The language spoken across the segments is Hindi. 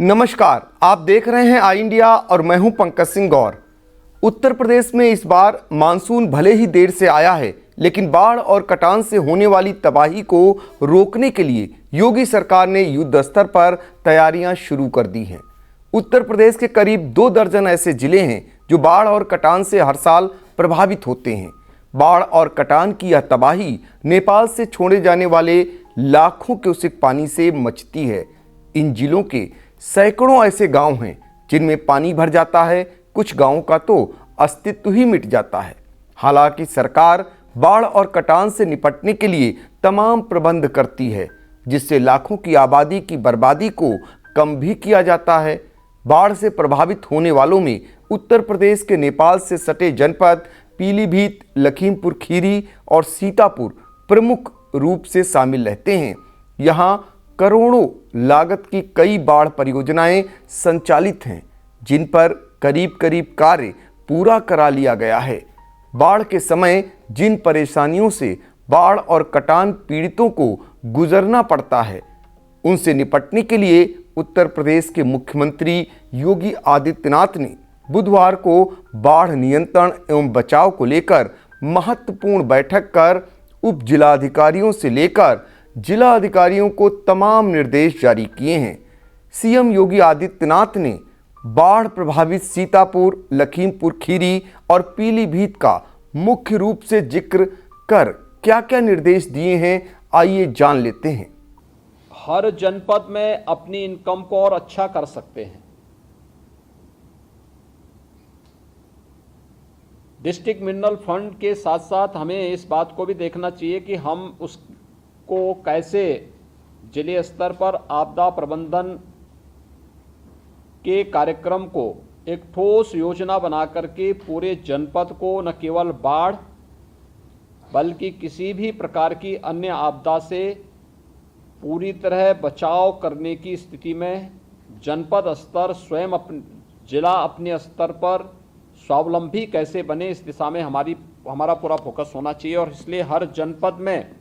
नमस्कार, आप देख रहे हैं आई इंडिया और मैं हूं पंकज सिंह गौर। उत्तर प्रदेश में इस बार मानसून भले ही देर से आया है, लेकिन बाढ़ और कटान से होने वाली तबाही को रोकने के लिए योगी सरकार ने युद्ध स्तर पर तैयारियां शुरू कर दी हैं। उत्तर प्रदेश के करीब 2 दर्जन ऐसे जिले हैं जो बाढ़ और कटान से हर साल प्रभावित होते हैं। बाढ़ और कटान की यह तबाही नेपाल से छोड़े जाने वाले लाखों क्यूसेक पानी से मचती है। इन जिलों के सैकड़ों ऐसे गांव हैं जिनमें पानी भर जाता है, कुछ गांवों का तो अस्तित्व ही मिट जाता है। हालांकि सरकार बाढ़ और कटान से निपटने के लिए तमाम प्रबंध करती है, जिससे लाखों की आबादी की बर्बादी को कम भी किया जाता है। बाढ़ से प्रभावित होने वालों में उत्तर प्रदेश के नेपाल से सटे जनपद पीलीभीत, लखीमपुर खीरी और सीतापुर प्रमुख रूप से शामिल रहते हैं। यहाँ करोड़ों लागत की कई बाढ़ परियोजनाएं संचालित हैं, जिन पर करीब कार्य पूरा करा लिया गया है। बाढ़ के समय जिन परेशानियों से बाढ़ और कटान पीड़ितों को गुजरना पड़ता है, उनसे निपटने के लिए उत्तर प्रदेश के मुख्यमंत्री योगी आदित्यनाथ ने बुधवार को बाढ़ नियंत्रण एवं बचाव को लेकर महत्वपूर्ण बैठक कर उप जिलाधिकारियों से लेकर जिला अधिकारियों को तमाम निर्देश जारी किए हैं। सीएम योगी आदित्यनाथ ने बाढ़ प्रभावित सीतापुर, लखीमपुर खीरी और पीलीभीत का मुख्य रूप से जिक्र कर क्या क्या निर्देश दिए हैं, आइए जान लेते हैं। हर जनपद में अपनी इनकम को और अच्छा कर सकते हैं। डिस्ट्रिक्ट मिनरल फंड के साथ साथ हमें इस बात को भी देखना चाहिए कि हम उसको कैसे जिले स्तर पर आपदा प्रबंधन के कार्यक्रम को एक ठोस योजना बना करके पूरे जनपद को न केवल बाढ़ बल्कि किसी भी प्रकार की अन्य आपदा से पूरी तरह बचाव करने की स्थिति में जनपद स्तर स्वयं जिला अपने स्तर पर स्वावलंबी कैसे बने, इस दिशा में हमारा पूरा फोकस होना चाहिए। और इसलिए हर जनपद में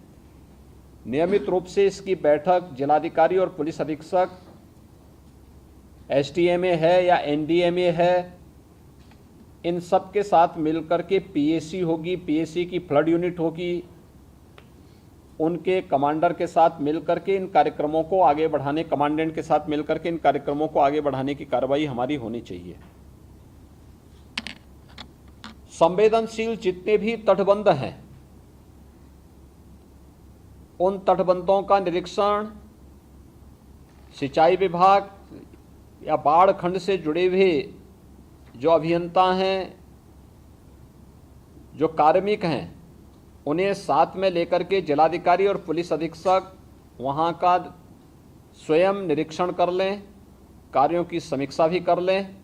नियमित रूप से इसकी बैठक जिलाधिकारी और पुलिस अधीक्षक, एसडीएमए है या एनडीएमए है, इन सब के साथ मिलकर के पीएसी होगी, पीएसी की फ्लड यूनिट होगी, उनके कमांडर के साथ मिलकर के इन कार्यक्रमों को आगे बढ़ाने, कमांडेंट के साथ मिलकर के इन कार्यक्रमों को आगे बढ़ाने की कार्रवाई हमारी होनी चाहिए। संवेदनशील जितने भी तटबंध हैं, उन तटबंधों का निरीक्षण सिंचाई विभाग या बाढ़ खंड से जुड़े हुए जो अभियंता हैं, जो कार्मिक हैं, उन्हें साथ में लेकर के जिलाधिकारी और पुलिस अधीक्षक वहां का स्वयं निरीक्षण कर लें, कार्यों की समीक्षा भी कर लें।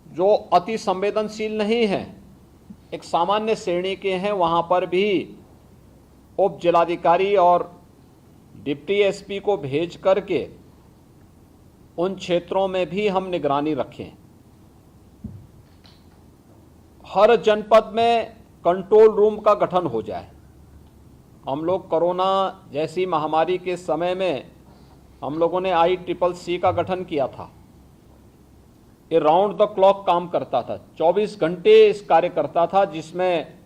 जो अति संवेदनशील नहीं हैं, एक सामान्य श्रेणी के हैं, वहां पर भी उप जिलाधिकारी और डिप्टी एसपी को भेज करके उन क्षेत्रों में भी हम निगरानी रखें। हर जनपद में कंट्रोल रूम का गठन हो जाए। हम लोग कोरोना जैसी महामारी के समय में हम लोगों ने ICCC का गठन किया था। ये राउंड द क्लॉक काम करता था, 24 घंटे इस कार्य करता था, जिसमें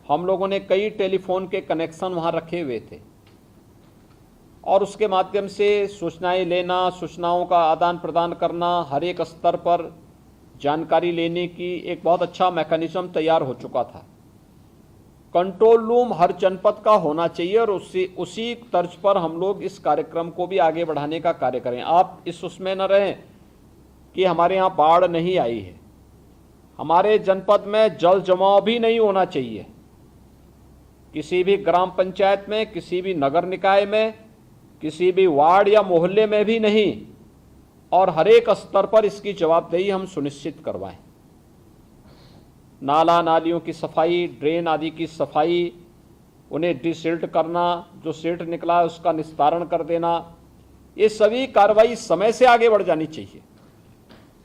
हम लोगों ने कई टेलीफोन के कनेक्शन वहां रखे हुए थे और उसके माध्यम से सूचनाएं लेना, सूचनाओं का आदान प्रदान करना, हर एक स्तर पर जानकारी लेने की एक बहुत अच्छा मैकेनिज्म तैयार हो चुका था। कंट्रोल रूम हर जनपद का होना चाहिए और उसी तर्ज पर हम लोग इस कार्यक्रम को भी आगे बढ़ाने का कार्य करें। आप इस उसमें न रहें कि हमारे यहाँ बाढ़ नहीं आई है। हमारे जनपद में जल जमाव भी नहीं होना चाहिए, किसी भी ग्राम पंचायत में, किसी भी नगर निकाय में, किसी भी वार्ड या मोहल्ले में भी नहीं, और हर एक स्तर पर इसकी जवाबदेही हम सुनिश्चित करवाएं। नाला नालियों की सफाई, ड्रेन आदि की सफाई, उन्हें डिसिल्ट करना, जो सिल्ट निकला है उसका निस्तारण कर देना, ये सभी कार्रवाई समय से आगे बढ़ जानी चाहिए।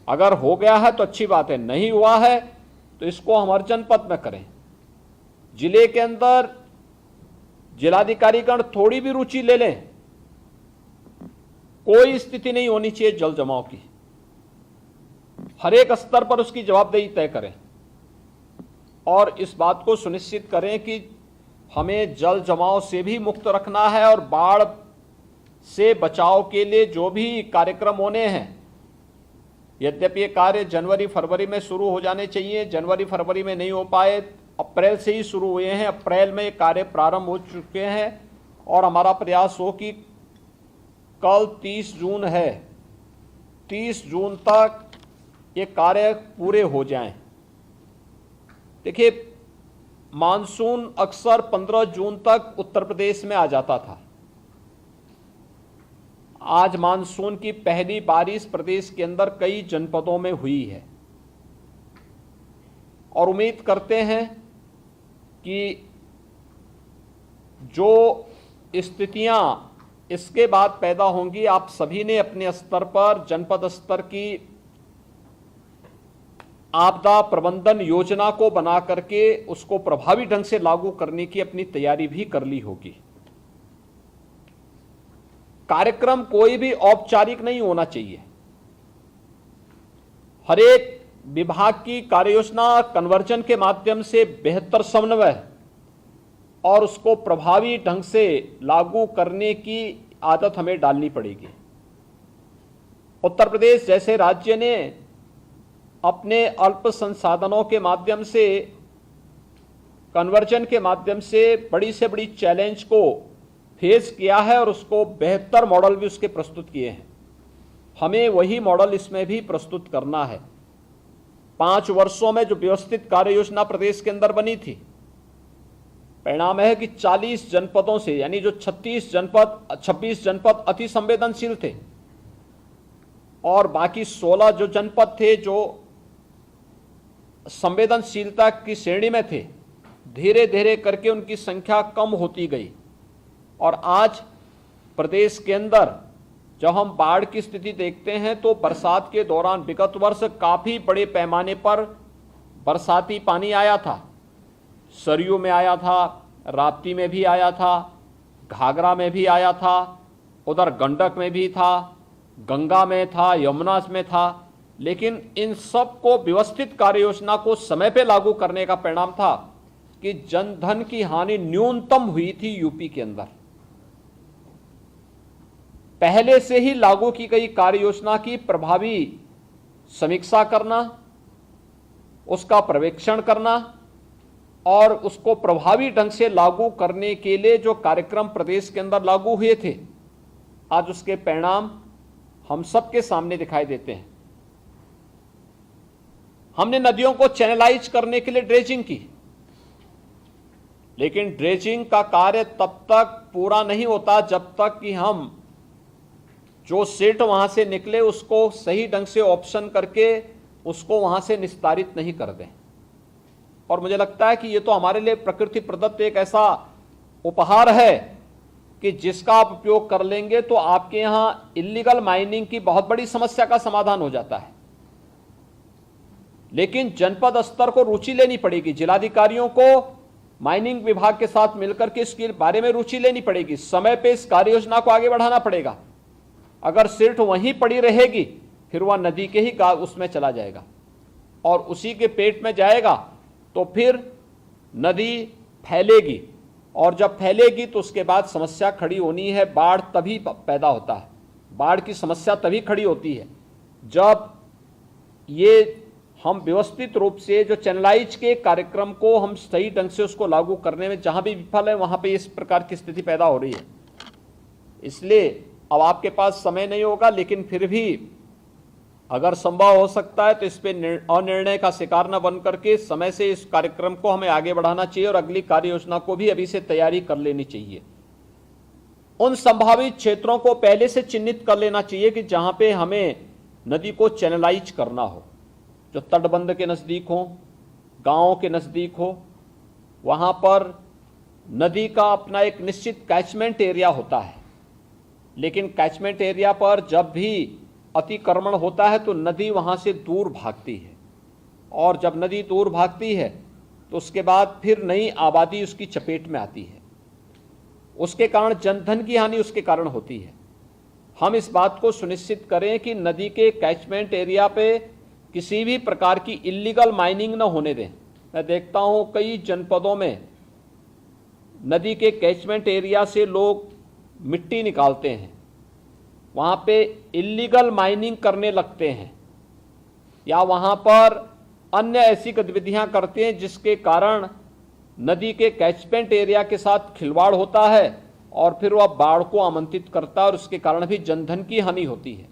अगर हो गया है तो अच्छी बात है, नहीं हुआ है तो इसको हम हर जनपद में करें। जिले के अंदर जिलाधिकारीगण थोड़ी भी रुचि ले लें, कोई स्थिति नहीं होनी चाहिए जल जमाव की। हर एक स्तर पर उसकी जवाबदेही तय करें और इस बात को सुनिश्चित करें कि हमें जल जमाव से भी मुक्त रखना है और बाढ़ से बचाव के लिए जो भी कार्यक्रम होने हैं, यद्यपि ये कार्य जनवरी फरवरी में शुरू हो जाने चाहिए, जनवरी फरवरी में नहीं हो पाए, अप्रैल से ही शुरू हुए हैं, अप्रैल में ये कार्य प्रारंभ हो चुके हैं और हमारा प्रयास हो कि कल 30 जून है, 30 जून तक ये कार्य पूरे हो जाएं। देखिए, मानसून अक्सर 15 जून तक उत्तर प्रदेश में आ जाता था। आज मानसून की पहली बारिश प्रदेश के अंदर कई जनपदों में हुई है और उम्मीद करते हैं कि जो स्थितियां इसके बाद पैदा होंगी, आप सभी ने अपने स्तर पर जनपद स्तर की आपदा प्रबंधन योजना को बना करके उसको प्रभावी ढंग से लागू करने की अपनी तैयारी भी कर ली होगी। कार्यक्रम कोई भी औपचारिक नहीं होना चाहिए। हर एक विभाग की कार्ययोजना कन्वर्जन के माध्यम से बेहतर समन्वय और उसको प्रभावी ढंग से लागू करने की आदत हमें डालनी पड़ेगी। उत्तर प्रदेश जैसे राज्य ने अपने अल्प संसाधनों के माध्यम से, कन्वर्जन के माध्यम से बड़ी से बड़ी चैलेंज को फेस किया है और उसको बेहतर मॉडल भी उसके प्रस्तुत किए हैं। हमें वही मॉडल इसमें भी प्रस्तुत करना है। 5 वर्षों में जो व्यवस्थित कार्य योजना प्रदेश के अंदर बनी थी, परिणाम है कि 40 जनपदों से, यानी जो 26 जनपद अति संवेदनशील थे और बाकी 16 जो जनपद थे जो संवेदनशीलता की श्रेणी में थे, धीरे धीरे करके उनकी संख्या कम होती गई और आज प्रदेश के अंदर जब हम बाढ़ की स्थिति देखते हैं तो बरसात के दौरान विगत वर्ष काफी बड़े पैमाने पर बरसाती पानी आया था। सरयू में आया था, राप्ती में भी आया था, घाघरा में भी आया था, उधर गंडक में भी था, गंगा में था, यमुना में था। लेकिन इन सब को व्यवस्थित कार्य योजना को समय पे लागू करने का परिणाम था कि जनधन की हानि न्यूनतम हुई थी यूपी के अंदर। पहले से ही लागू की गई कार्य योजना की प्रभावी समीक्षा करना, उसका पर्यवेक्षण करना और उसको प्रभावी ढंग से लागू करने के लिए जो कार्यक्रम प्रदेश के अंदर लागू हुए थे, आज उसके परिणाम हम सबके सामने दिखाई देते हैं। हमने नदियों को चैनलाइज करने के लिए ड्रेजिंग की, लेकिन ड्रेजिंग का कार्य तब तक पूरा नहीं होता जब तक कि हम जो सिल्ट वहां से निकले उसको सही ढंग से ऑप्शन करके उसको वहां से निस्तारित नहीं कर दें। और मुझे लगता है कि ये तो हमारे लिए प्रकृति प्रदत्त एक ऐसा उपहार है कि जिसका आप उपयोग कर लेंगे तो आपके यहां इल्लीगल माइनिंग की बहुत बड़ी समस्या का समाधान हो जाता है। लेकिन जनपद स्तर को रुचि लेनी पड़ेगी, जिलाधिकारियों को माइनिंग विभाग के साथ मिलकर के इसके बारे में रुचि लेनी पड़ेगी, समय पे इस कार्य योजना को आगे बढ़ाना पड़ेगा। अगर सिर्फ वहीं पड़ी रहेगी फिर वह नदी के ही उसमें चला जाएगा और उसी के पेट में जाएगा तो फिर नदी फैलेगी और जब फैलेगी तो उसके बाद समस्या खड़ी होनी है। बाढ़ तभी पैदा होता है, बाढ़ की समस्या तभी खड़ी होती है जब ये हम व्यवस्थित रूप से जो चैनलाइज के कार्यक्रम को हम सही ढंग से उसको लागू करने में जहां भी विफल है वहां पे इस प्रकार की स्थिति पैदा हो रही है। इसलिए अब आपके पास समय नहीं होगा, लेकिन फिर भी अगर संभव हो सकता है तो इस पे अनिर्णय का शिकार न बन करके समय से इस कार्यक्रम को हमें आगे बढ़ाना चाहिए और अगली कार्य योजना को भी अभी से तैयारी कर लेनी चाहिए। उन संभावित क्षेत्रों को पहले से चिन्हित कर लेना चाहिए कि जहां पे हमें नदी को चैनलाइज करना हो, जो तटबंध के नजदीक हो, गांवों के नजदीक हो, वहां पर नदी का अपना एक निश्चित कैचमेंट एरिया होता है। लेकिन कैचमेंट एरिया पर जब भी अतिक्रमण होता है तो नदी वहां से दूर भागती है और जब नदी दूर भागती है तो उसके बाद फिर नई आबादी उसकी चपेट में आती है, उसके कारण जनधन की हानि उसके कारण होती है। हम इस बात को सुनिश्चित करें कि नदी के कैचमेंट एरिया पे किसी भी प्रकार की इल्लीगल माइनिंग न होने दें। मैं देखता हूं कई जनपदों में नदी के कैचमेंट एरिया से लोग मिट्टी निकालते हैं, वहां पे इल्लीगल माइनिंग करने लगते हैं या वहां पर अन्य ऐसी गतिविधियां करते हैं जिसके कारण नदी के कैचमेंट एरिया के साथ खिलवाड़ होता है और फिर वह बाढ़ को आमंत्रित करता है और उसके कारण भी जनधन की हानि होती है।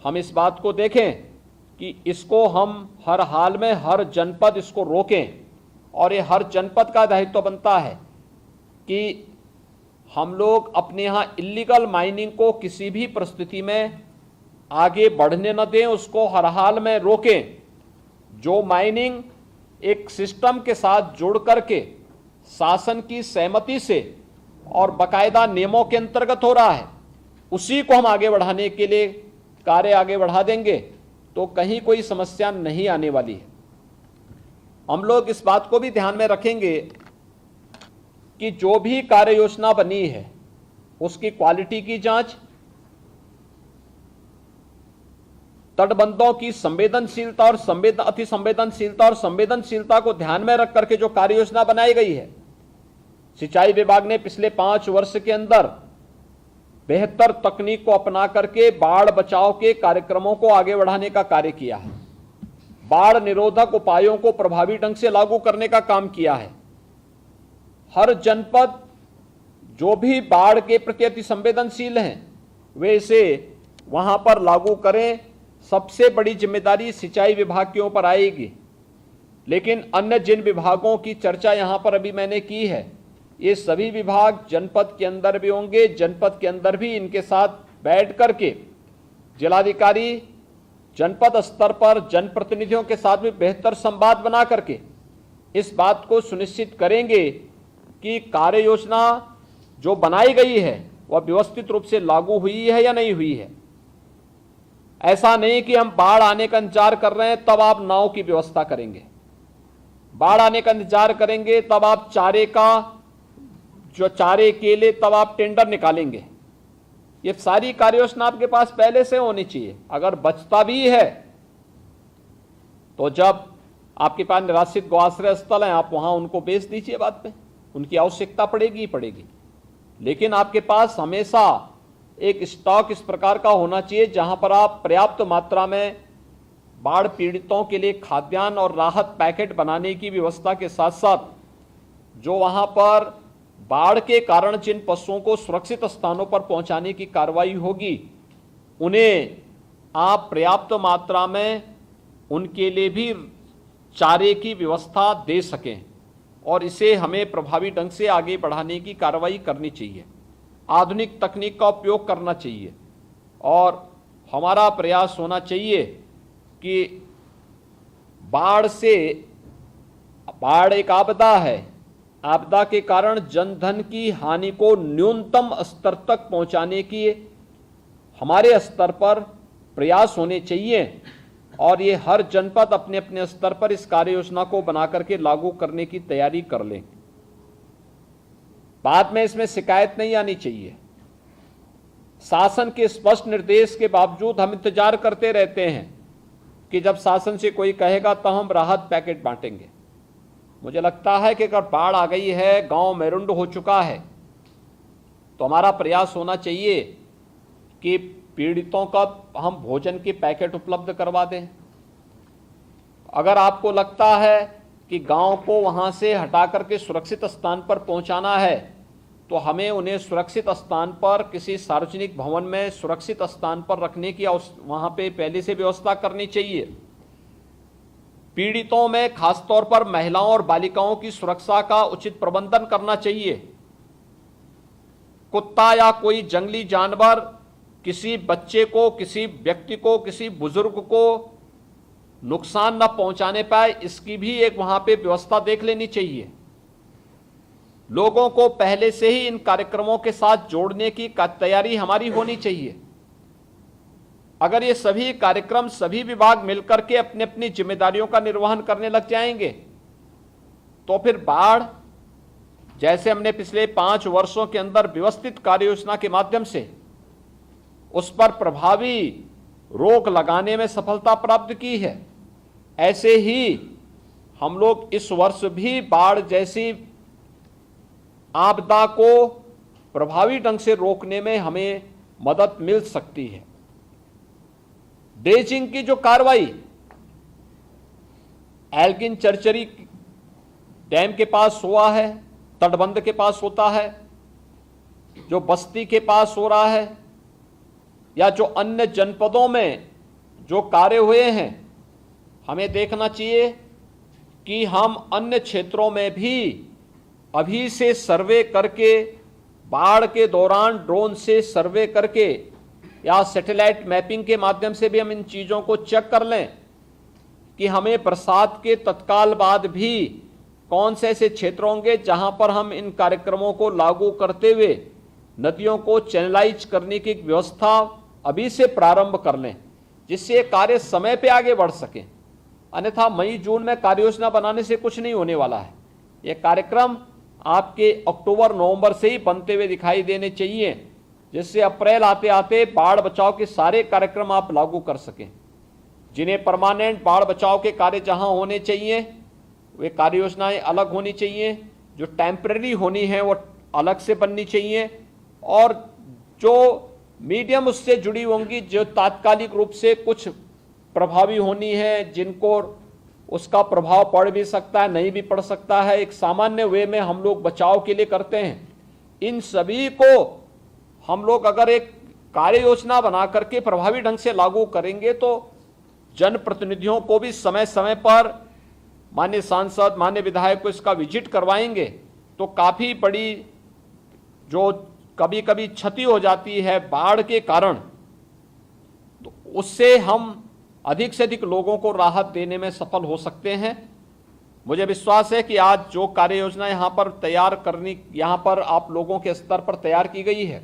हम इस बात को देखें कि इसको हम हर हाल में हर जनपद इसको रोकें और ये हर जनपद का दायित्व बनता है कि हम लोग अपने यहाँ इल्लीगल माइनिंग को किसी भी परिस्थिति में आगे बढ़ने न दें, उसको हर हाल में रोकें। जो माइनिंग एक सिस्टम के साथ जोड़ करके शासन की सहमति से और बाकायदा नियमों के अंतर्गत हो रहा है, उसी को हम आगे बढ़ाने के लिए कार्य आगे बढ़ा देंगे तो कहीं कोई समस्या नहीं आने वाली है। हम लोग इस बात को भी ध्यान में रखेंगे कि जो भी कार्य योजना बनी है उसकी क्वालिटी की जांच, तटबंधों की संवेदनशीलता और अति संवेदनशीलता और संवेदनशीलता को ध्यान में रख करके जो कार्य योजना बनाई गई है। सिंचाई विभाग ने पिछले 5 वर्ष के अंदर बेहतर तकनीक को अपना करके बाढ़ बचाव के कार्यक्रमों को आगे बढ़ाने का कार्य किया है, बाढ़ निरोधक उपायों को प्रभावी ढंग से लागू करने का काम किया है। हर जनपद जो भी बाढ़ के प्रति अति संवेदनशील हैं वे इसे वहां पर लागू करें। सबसे बड़ी जिम्मेदारी सिंचाई विभाग के ऊपर आएगी, लेकिन अन्य जिन विभागों की चर्चा यहां पर अभी मैंने की है, ये सभी विभाग जनपद के अंदर भी होंगे। जनपद के अंदर भी इनके साथ बैठ करके जिलाधिकारी जनपद स्तर पर जनप्रतिनिधियों के साथ भी बेहतर संवाद बना करके इस बात को सुनिश्चित करेंगे कि कार्य योजना जो बनाई गई है वह व्यवस्थित रूप से लागू हुई है या नहीं हुई है। ऐसा नहीं कि हम बाढ़ आने का इंतजार कर रहे हैं तब आप नाव की व्यवस्था करेंगे, बाढ़ आने का इंतजार करेंगे तब आप चारे के लिए तब आप टेंडर निकालेंगे। ये सारी कार्य योजना आपके पास पहले से होनी चाहिए। अगर बचता भी है तो जब आपके पास निराश्रित गौआश्रय स्थल हैं आप वहां उनको बेच दीजिए, बाद में उनकी आवश्यकता पड़ेगी ही पड़ेगी, लेकिन आपके पास हमेशा एक स्टॉक इस प्रकार का होना चाहिए जहां पर आप पर्याप्त मात्रा में बाढ़ पीड़ितों के लिए खाद्यान्न और राहत पैकेट बनाने की व्यवस्था के साथ साथ जो वहां पर बाढ़ के कारण जिन पशुओं को सुरक्षित स्थानों पर पहुंचाने की कार्रवाई होगी उन्हें आप पर्याप्त मात्रा में उनके लिए भी चारे की व्यवस्था दे सकें और इसे हमें प्रभावी ढंग से आगे बढ़ाने की कार्रवाई करनी चाहिए। आधुनिक तकनीक का उपयोग करना चाहिए और हमारा प्रयास होना चाहिए कि बाढ़ एक आपदा है, आपदा के कारण जनधन की हानि को न्यूनतम स्तर तक पहुंचाने की हमारे स्तर पर प्रयास होने चाहिए और ये हर जनपद अपने अपने स्तर पर इस कार्य योजना को बना करके लागू करने की तैयारी कर लें। बाद में इसमें शिकायत नहीं आनी चाहिए। शासन के स्पष्ट निर्देश के बावजूद हम इंतजार करते रहते हैं कि जब शासन से कोई कहेगा तो हम राहत पैकेट बांटेंगे। मुझे लगता है कि अगर बाढ़ आ गई है, गांव मेरुंड हो चुका है, तो हमारा प्रयास होना चाहिए कि पीड़ितों का हम भोजन के पैकेट उपलब्ध करवा दें। अगर आपको लगता है कि गांव को वहां से हटा करके सुरक्षित स्थान पर पहुंचाना है तो हमें उन्हें सुरक्षित स्थान पर किसी सार्वजनिक भवन में सुरक्षित स्थान पर रखने की वहां पे पहले से व्यवस्था करनी चाहिए। पीड़ितों में खासतौर पर महिलाओं और बालिकाओं की सुरक्षा का उचित प्रबंधन करना चाहिए। कुत्ता या कोई जंगली जानवर किसी बच्चे को, किसी व्यक्ति को, किसी बुजुर्ग को नुकसान न पहुंचाने पाए, इसकी भी एक वहां पे व्यवस्था देख लेनी चाहिए। लोगों को पहले से ही इन कार्यक्रमों के साथ जोड़ने की तैयारी हमारी होनी चाहिए। अगर ये सभी कार्यक्रम सभी विभाग मिलकर के अपनी अपनी जिम्मेदारियों का निर्वहन करने लग जाएंगे तो फिर बाढ़, जैसे हमने पिछले 5 वर्षों के अंदर व्यवस्थित कार्य योजना के माध्यम से उस पर प्रभावी रोक लगाने में सफलता प्राप्त की है। ऐसे ही हम लोग इस वर्ष भी बाढ़ जैसी आपदा को प्रभावी ढंग से रोकने में हमें मदद मिल सकती है। ड्रेजिंग की जो कार्रवाई एल्गिन चरचरी डैम के पास हुआ है, तटबंध के पास होता है, जो बस्ती के पास हो रहा है, या जो अन्य जनपदों में जो कार्य हुए हैं, हमें देखना चाहिए कि हम अन्य क्षेत्रों में भी अभी से सर्वे करके, बाढ़ के दौरान ड्रोन से सर्वे करके या सैटेलाइट मैपिंग के माध्यम से भी हम इन चीज़ों को चेक कर लें कि हमें बरसात के तत्काल बाद भी कौन से ऐसे क्षेत्र होंगे जहां पर हम इन कार्यक्रमों को लागू करते हुए नदियों को चैनलाइज करने की व्यवस्था अभी से प्रारंभ कर लें, जिससे कार्य समय पे आगे बढ़ सके। अन्यथा मई जून में कार्य योजना बनाने से कुछ नहीं होने वाला है। यह कार्यक्रम आपके अक्टूबर नवंबर से ही बनते हुए दिखाई देने चाहिए, जिससे अप्रैल आते आते बाढ़ बचाव के सारे कार्यक्रम आप लागू कर सकें। जिन्हें परमानेंट बाढ़ बचाव के कार्य जहां होने चाहिए वे कार्य योजनाएं अलग होनी चाहिए, जो टेम्परेरी होनी है वो अलग से बननी चाहिए, और जो मीडियम उससे जुड़ी होंगी, जो तात्कालिक रूप से कुछ प्रभावी होनी है, जिनको उसका प्रभाव पड़ भी सकता है, नहीं भी पड़ सकता है, एक सामान्य वे में हम लोग बचाव के लिए करते हैं। इन सभी को हम लोग अगर एक कार्य योजना बना करके प्रभावी ढंग से लागू करेंगे तो जनप्रतिनिधियों को भी समय समय पर माननीय सांसद, माननीय विधायक को इसका विजिट करवाएंगे तो काफ़ी बड़ी जो कभी कभी क्षति हो जाती है बाढ़ के कारण, तो उससे हम अधिक से अधिक लोगों को राहत देने में सफल हो सकते हैं। मुझे विश्वास है कि आज जो कार्य योजना यहाँ पर तैयार करनी, यहाँ पर आप लोगों के स्तर पर तैयार की गई है,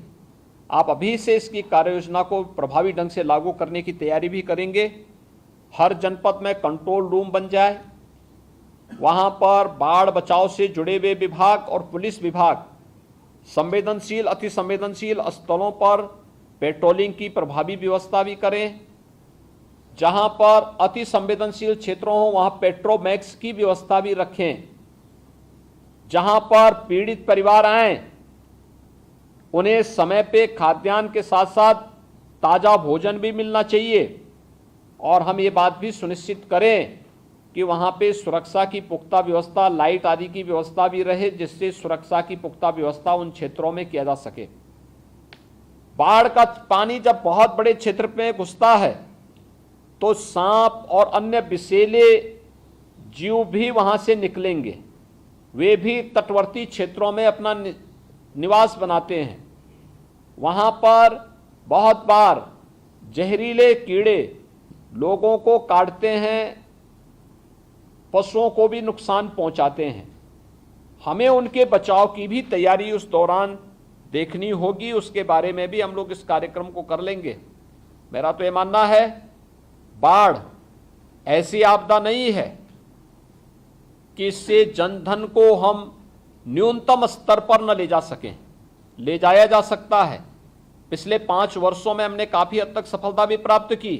आप अभी से इसकी कार्य योजना को प्रभावी ढंग से लागू करने की तैयारी भी करेंगे। हर जनपद में कंट्रोल रूम बन जाए, वहाँ पर बाढ़ बचाव से जुड़े हुए विभाग और पुलिस विभाग संवेदनशील, अति संवेदनशील स्थलों पर पेट्रोलिंग की प्रभावी व्यवस्था भी करें। जहां पर अति संवेदनशील क्षेत्रों हो वहां पेट्रोमैक्स की व्यवस्था भी रखें। जहां पर पीड़ित परिवार आए उन्हें समय पे खाद्यान्न के साथ साथ ताज़ा भोजन भी मिलना चाहिए, और हम ये बात भी सुनिश्चित करें कि वहाँ पे सुरक्षा की पुख्ता व्यवस्था, लाइट आदि की व्यवस्था भी रहे, जिससे सुरक्षा की पुख्ता व्यवस्था उन क्षेत्रों में किया जा सके। बाढ़ का पानी जब बहुत बड़े क्षेत्र में घुसता है तो सांप और अन्य विषैले जीव भी वहाँ से निकलेंगे, वे भी तटवर्ती क्षेत्रों में अपना निवास बनाते हैं। वहाँ पर बहुत बार जहरीले कीड़े लोगों को काटते हैं, पशुओं को भी नुकसान पहुंचाते हैं। हमें उनके बचाव की भी तैयारी उस दौरान देखनी होगी, उसके बारे में भी हम लोग इस कार्यक्रम को कर लेंगे। मेरा तो ये मानना है बाढ़ ऐसी आपदा नहीं है कि इससे जनधन को हम न्यूनतम स्तर पर न ले जा सकें, ले जाया जा सकता है। पिछले 5 वर्षों में हमने काफ़ी हद तक सफलता भी प्राप्त की,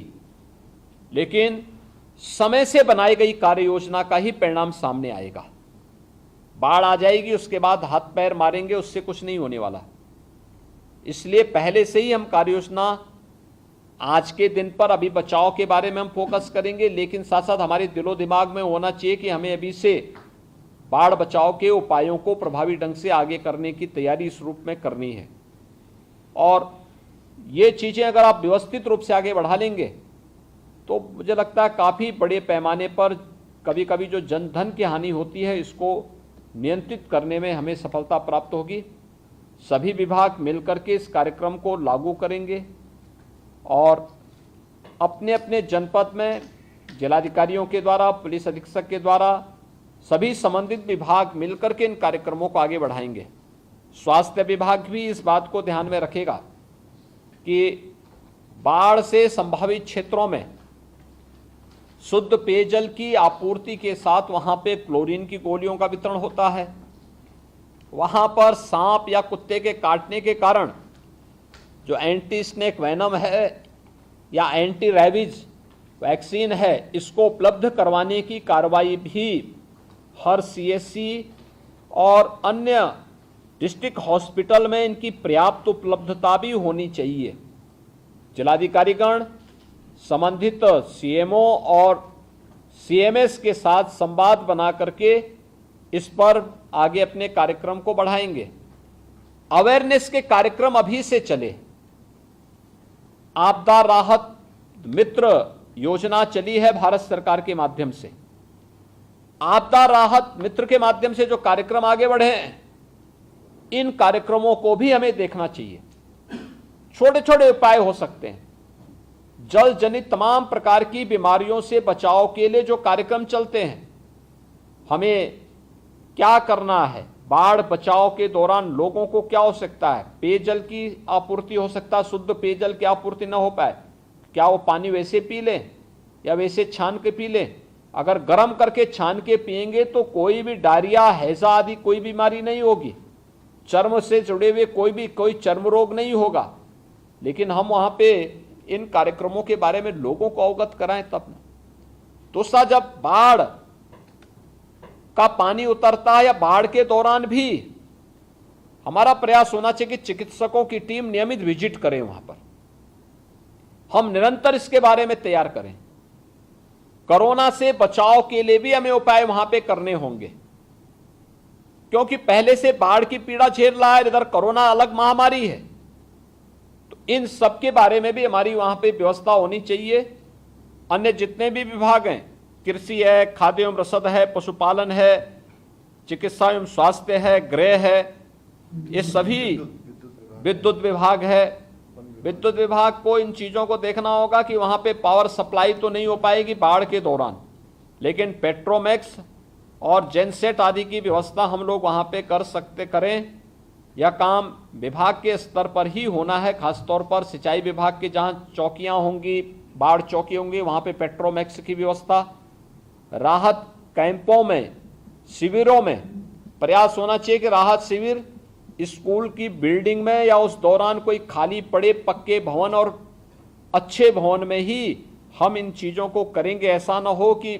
लेकिन समय से बनाई गई कार्य योजना का ही परिणाम सामने आएगा। बाढ़ आ जाएगी, उसके बाद हाथ पैर मारेंगे, उससे कुछ नहीं होने वाला। इसलिए पहले से ही हम कार्य योजना आज के दिन पर अभी बचाव के बारे में हम फोकस करेंगे, लेकिन साथ साथ हमारे दिलो दिमाग में होना चाहिए कि हमें अभी से बाढ़ बचाव के उपायों को प्रभावी ढंग से आगे करने की तैयारी इस रूप में करनी है। और ये चीज़ें अगर आप व्यवस्थित रूप से आगे बढ़ा लेंगे तो मुझे लगता है काफ़ी बड़े पैमाने पर कभी कभी जो जनधन की हानि होती है इसको नियंत्रित करने में हमें सफलता प्राप्त होगी। सभी विभाग मिलकर के इस कार्यक्रम को लागू करेंगे और अपने अपने जनपद में जिलाधिकारियों के द्वारा, पुलिस अधीक्षक के द्वारा सभी संबंधित विभाग मिलकर के इन कार्यक्रमों को आगे बढ़ाएंगे। स्वास्थ्य विभाग भी इस बात को ध्यान में रखेगा कि बाढ़ से संभावित क्षेत्रों में शुद्ध पेयजल की आपूर्ति के साथ वहाँ पे क्लोरीन की गोलियों का वितरण होता है। वहाँ पर सांप या कुत्ते के काटने के कारण जो एंटी स्नेक वेनम है या एंटी रैबीज वैक्सीन है, इसको उपलब्ध करवाने की कार्रवाई भी हर सीएससी और अन्य डिस्ट्रिक्ट हॉस्पिटल में इनकी पर्याप्त उपलब्धता भी होनी चाहिए। जिलाधिकारीगण संबंधित सीएमओ और सीएमएस के साथ संवाद बना करके इस पर आगे अपने कार्यक्रम को बढ़ाएंगे। अवेयरनेस के कार्यक्रम अभी से चले। आपदा राहत मित्र योजना चली है भारत सरकार के माध्यम से। आपदा राहत मित्र के माध्यम से जो कार्यक्रम आगे बढ़े हैं, इन कार्यक्रमों को भी हमें देखना चाहिए। छोटे छोटे उपाय हो सकते हैं। जल जनित तमाम प्रकार की बीमारियों से बचाव के लिए जो कार्यक्रम चलते हैं, हमें क्या करना है, बाढ़ बचाव के दौरान लोगों को क्या हो सकता है, पेयजल की आपूर्ति हो सकता है, शुद्ध पेयजल की आपूर्ति न हो पाए, क्या वो पानी वैसे पी लें या वैसे छान के पी लें। अगर गर्म करके छान के पिएंगे तो कोई भी डायरिया, हैजा आदि कोई बीमारी नहीं होगी, चर्म से जुड़े हुए कोई चर्म रोग नहीं होगा। लेकिन हम वहां पे इन कार्यक्रमों के बारे में लोगों को अवगत कराएं तब न। दूसरा, जब बाढ़ का पानी उतरता है या बाढ़ के दौरान भी हमारा प्रयास होना चाहिए कि चिकित्सकों की टीम नियमित विजिट करें वहां पर। हम निरंतर इसके बारे में तैयार करें। कोरोना से बचाव के लिए भी हमें उपाय वहां पे करने होंगे, क्योंकि पहले से बाढ़ की पीड़ा झेल रहा है, इधर कोरोना अलग महामारी है। तो इन सब के बारे में भी हमारी वहां पे व्यवस्था होनी चाहिए। अन्य जितने भी विभाग हैं, कृषि है, खाद्य एवं रसद है, पशुपालन है, चिकित्सा एवं स्वास्थ्य है, गृह है, ये सभी, विद्युत विभाग है, विद्युत विभाग को इन चीजों को देखना होगा कि वहां पे पावर सप्लाई तो नहीं हो पाएगी बाढ़ के दौरान, लेकिन पेट्रोमैक्स और जेनसेट आदि की व्यवस्था हम लोग वहां पे करें। यह काम विभाग के स्तर पर ही होना है, खासतौर पर सिंचाई विभाग के जहां चौकियां होंगी, बाढ़ चौकी होंगी, वहां पे पेट्रोमैक्स की व्यवस्था। राहत कैंपों में, शिविरों में प्रयास होना चाहिए कि राहत शिविर स्कूल की बिल्डिंग में या उस दौरान कोई खाली पड़े पक्के भवन और अच्छे भवन में ही हम इन चीज़ों को करेंगे। ऐसा ना हो कि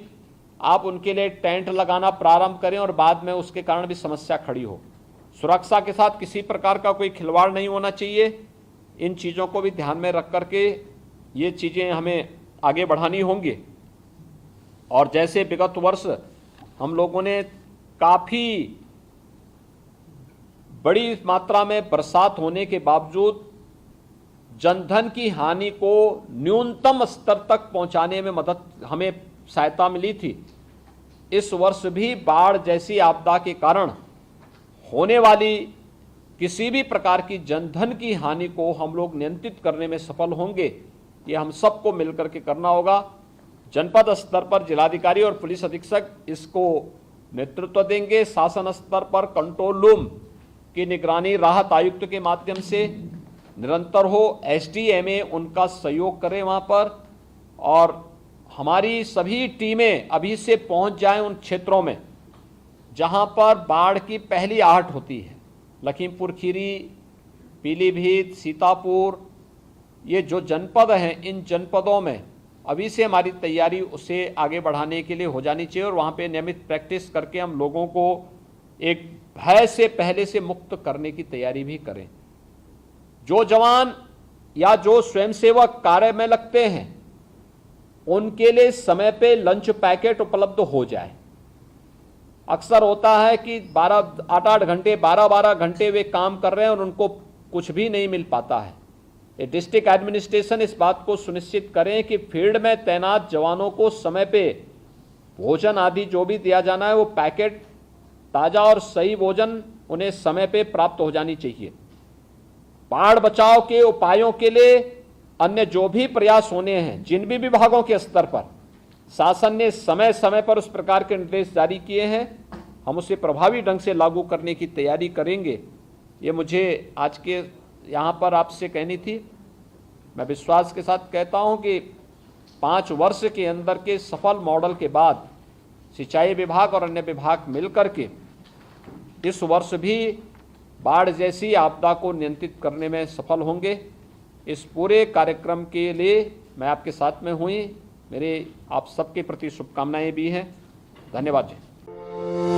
आप उनके लिए टेंट लगाना प्रारंभ करें और बाद में उसके कारण भी समस्या खड़ी हो। सुरक्षा के साथ किसी प्रकार का कोई खिलवाड़ नहीं होना चाहिए। इन चीज़ों को भी ध्यान में रख करके ये चीज़ें हमें आगे बढ़ानी होंगी। और जैसे विगत वर्ष हम लोगों ने काफ़ी बड़ी मात्रा में बरसात होने के बावजूद जनधन की हानि को न्यूनतम स्तर तक पहुंचाने में हमें सहायता मिली थी। इस वर्ष भी बाढ़ जैसी आपदा के कारण होने वाली किसी भी प्रकार की जनधन की हानि को हम लोग नियंत्रित करने में सफल होंगे। ये हम सबको मिलकर के करना होगा। जनपद स्तर पर जिलाधिकारी और पुलिस अधीक्षक इसको नेतृत्व देंगे। शासन स्तर पर कंट्रोल रूम की निगरानी राहत आयुक्त के माध्यम से निरंतर हो। एसडीएमए उनका सहयोग करें वहां पर, और हमारी सभी टीमें अभी से पहुंच जाएं उन क्षेत्रों में जहां पर बाढ़ की पहली आहट होती है। लखीमपुर खीरी, पीलीभीत, सीतापुर, ये जो जनपद हैं, इन जनपदों में अभी से हमारी तैयारी उसे आगे बढ़ाने के लिए हो जानी चाहिए। और वहाँ पे नियमित प्रैक्टिस करके हम लोगों को एक भय से पहले से मुक्त करने की तैयारी भी करें। जो जवान या जो स्वयंसेवक कार्य में लगते हैं, उनके लिए समय पे लंच पैकेट उपलब्ध हो जाए। अक्सर होता है कि 8-8 घंटे, 12-12 घंटे वे काम कर रहे हैं और उनको कुछ भी नहीं मिल पाता है। डिस्ट्रिक्ट एडमिनिस्ट्रेशन इस बात को सुनिश्चित करें कि फील्ड में तैनात जवानों को समय पे भोजन आदि जो भी दिया जाना है, वो पैकेट ताज़ा और सही भोजन उन्हें समय पे प्राप्त हो जानी चाहिए। बाढ़ बचाव के उपायों के लिए अन्य जो भी प्रयास होने हैं, जिन भी विभागों के स्तर पर शासन ने समय समय पर उस प्रकार के निर्देश जारी किए हैं, हम उसे प्रभावी ढंग से लागू करने की तैयारी करेंगे। ये मुझे आज के यहाँ पर आपसे कहनी थी। मैं विश्वास के साथ कहता हूँ कि 5 वर्ष के अंदर के सफल मॉडल के बाद सिंचाई विभाग और अन्य विभाग मिलकर के इस वर्ष भी बाढ़ जैसी आपदा को नियंत्रित करने में सफल होंगे। इस पूरे कार्यक्रम के लिए मैं आपके साथ में हुई। मेरे आप सबके प्रति शुभकामनाएं भी हैं। धन्यवाद जी।